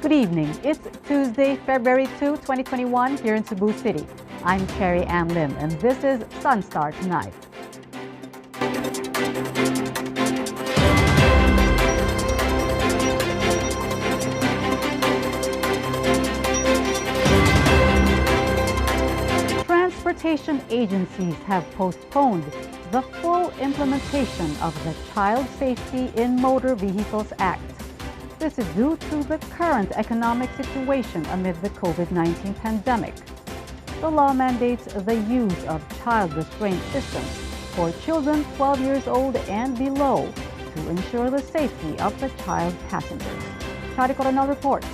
Good evening. It's Tuesday, February 2, 2021 here in Cebu City. I'm Cherry Ann Lim and this is SunStar Tonight. Transportation agencies have postponed the full implementation of the Child Safety in Motor Vehicles Act. This is due to the current economic situation amid the COVID-19 pandemic. The law mandates the use of child restraint systems for children 12 years old and below to ensure the safety of the child passengers. Chari Coronel reports.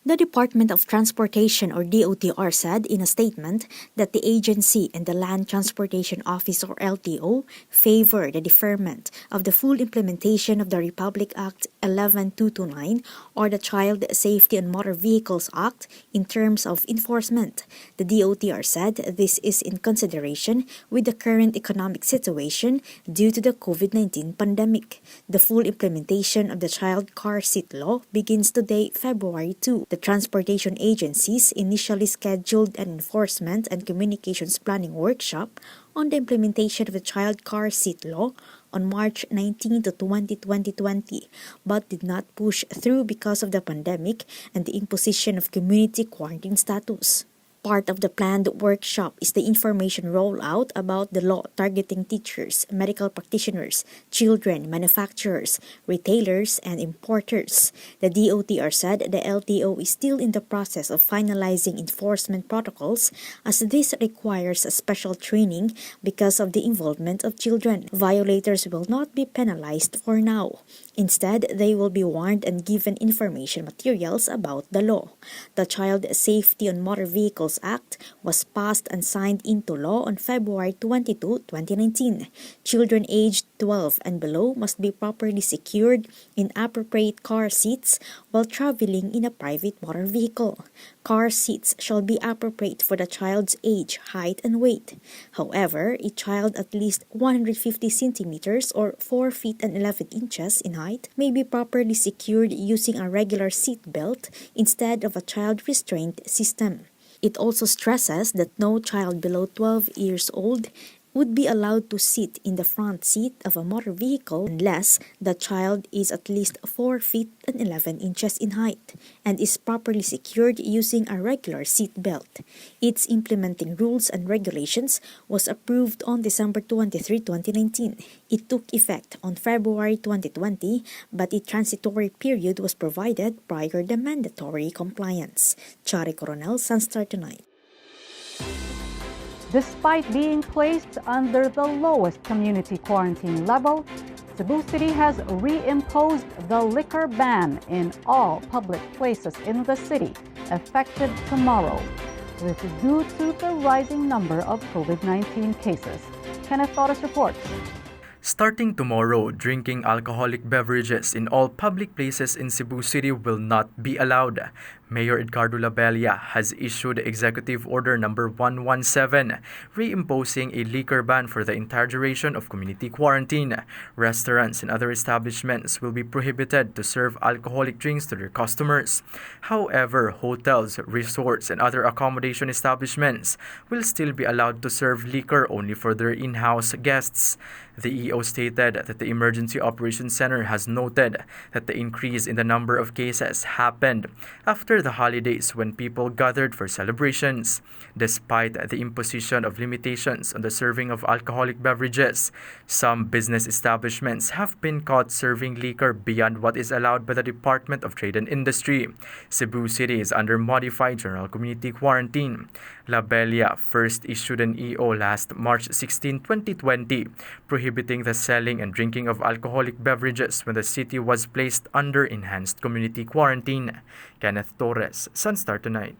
The Department of Transportation or DOTr said in a statement that the agency and the Land Transportation Office or LTO favor the deferment of the full implementation of the Republic Act 11229 or the Child Safety on Motor Vehicles Act in terms of enforcement. The DOTr said this is in consideration with the current economic situation due to the COVID-19 pandemic. The full implementation of the Child Car Seat Law begins today, February 2. The transportation agencies initially scheduled an enforcement and communications planning workshop on the implementation of the Child Car Seat Law on March 19 to 20, 2020, but did not push through because of the pandemic and the imposition of community quarantine status. Part of the planned workshop is the information rollout about the law targeting teachers, medical practitioners, children, manufacturers, retailers, and importers. The DOTr said the LTO is still in the process of finalizing enforcement protocols as this requires a special training because of the involvement of children. Violators will not be penalized for now. Instead, they will be warned and given information materials about the law. The Child Safety on Motor Vehicles Act was passed and signed into law on February 22, 2019. Children aged 12 and below must be properly secured in appropriate car seats while traveling in a private motor vehicle. Car seats shall be appropriate for the child's age, height, and weight. However, a child at least 150 centimeters or 4 feet and 11 inches in height may be properly secured using a regular seat belt instead of a child restraint system. It also stresses that no child below 12 years old would be allowed to sit in the front seat of a motor vehicle unless the child is at least 4 feet and 11 inches in height and is properly secured using a regular seat belt. Its implementing rules and regulations was approved on December 23, 2019. It took effect on February 2020, but a transitory period was provided prior to mandatory compliance. Chari Coronel, SunStar Tonight. Despite being placed under the lowest community quarantine level, Cebu City has reimposed the liquor ban in all public places in the city, effective tomorrow. This is due to the rising number of COVID-19 cases. Kenneth Torres reports. Starting tomorrow, drinking alcoholic beverages in all public places in Cebu City will not be allowed. Mayor Edgardo Labella has issued Executive Order number 117, reimposing a liquor ban for the entire duration of community quarantine. Restaurants and other establishments will be prohibited to serve alcoholic drinks to their customers. However, hotels, resorts, and other accommodation establishments will still be allowed to serve liquor only for their in-house guests. The EO stated that the Emergency Operations Center has noted that the increase in the number of cases happened after the holidays when people gathered for celebrations. Despite the imposition of limitations on the serving of alcoholic beverages, some business establishments have been caught serving liquor beyond what is allowed by the Department of Trade and Industry. Cebu City is under modified general community quarantine. Labella first issued an EO last March 16, 2020, prohibiting the selling and drinking of alcoholic beverages when the city was placed under enhanced community quarantine. Kenneth Torres, SunStar Tonight.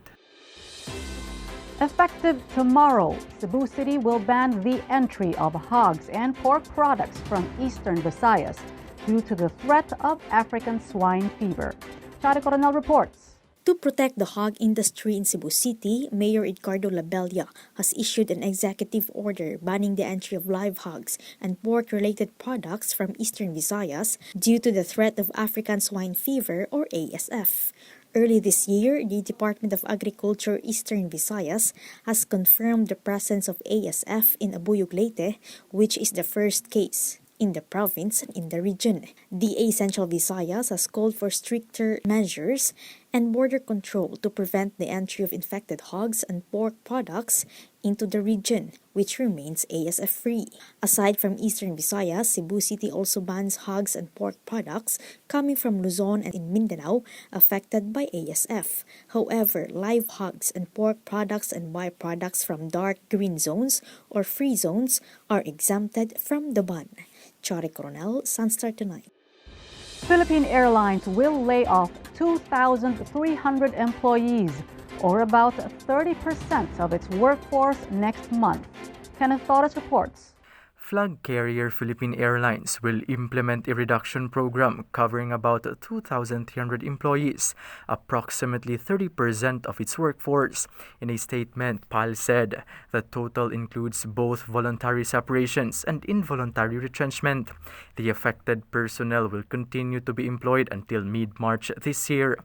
Effective tomorrow, Cebu City will ban the entry of hogs and pork products from Eastern Visayas due to the threat of African Swine Fever. Chari Coronel reports. To protect the hog industry in Cebu City, Mayor Edgardo Labella has issued an executive order banning the entry of live hogs and pork-related products from Eastern Visayas due to the threat of African Swine Fever or ASF. Early this year, the Department of Agriculture Eastern Visayas has confirmed the presence of ASF in Abuyog, Leyte, which is the first case in the province and in the region. DA Central Visayas has called for stricter measures and border control to prevent the entry of infected hogs and pork products into the region, which remains ASF-free. Aside from Eastern Visayas, Cebu City also bans hogs and pork products coming from Luzon and in Mindanao affected by ASF. However, live hogs and pork products and byproducts from dark green zones or free zones are exempted from the ban. Chari Coronel, SunStar Tonight. Philippine Airlines will lay off 2,300 employees, or about 30% of its workforce next month. Kenneth Torres reports. Flag carrier Philippine Airlines will implement a reduction program covering about 2,300 employees, approximately 30% of its workforce. In a statement, PAL said the total includes both voluntary separations and involuntary retrenchment. The affected personnel will continue to be employed until mid-March this year.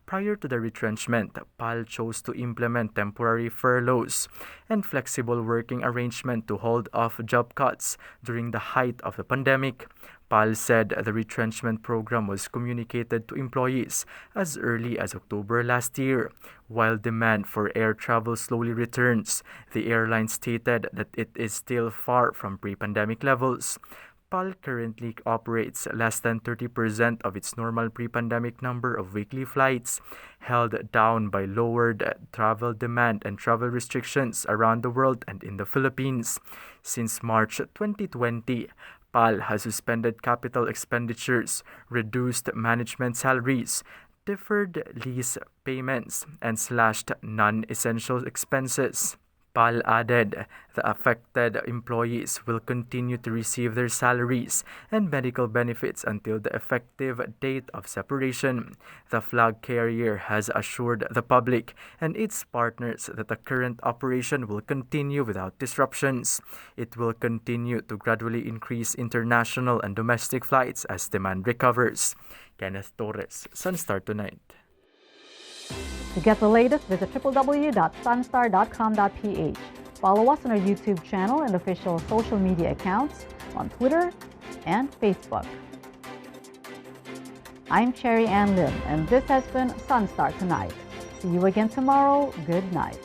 Prior to the retrenchment, PAL chose to implement temporary furloughs and flexible working arrangement to hold off job cuts during the height of the pandemic. PAL said the retrenchment program was communicated to employees as early as October last year. While demand for air travel slowly returns, the airline stated that it is still far from pre-pandemic levels. PAL currently operates less than 30% of its normal pre-pandemic number of weekly flights, held down by lowered travel demand and travel restrictions around the world and in the Philippines. Since March 2020, PAL has suspended capital expenditures, reduced management salaries, deferred lease payments, and slashed non-essential expenses. PAL added the affected employees will continue to receive their salaries and medical benefits until the effective date of separation. The flag carrier has assured the public and its partners that the current operation will continue without disruptions. It will continue to gradually increase international and domestic flights as demand recovers. Kenneth Torres, SunStar Tonight. To get the latest, visit www.sunstar.com.ph. Follow us on our YouTube channel and official social media accounts on Twitter and Facebook. I'm Cherry Ann Lim, and this has been SunStar Tonight. See you again tomorrow. Good night.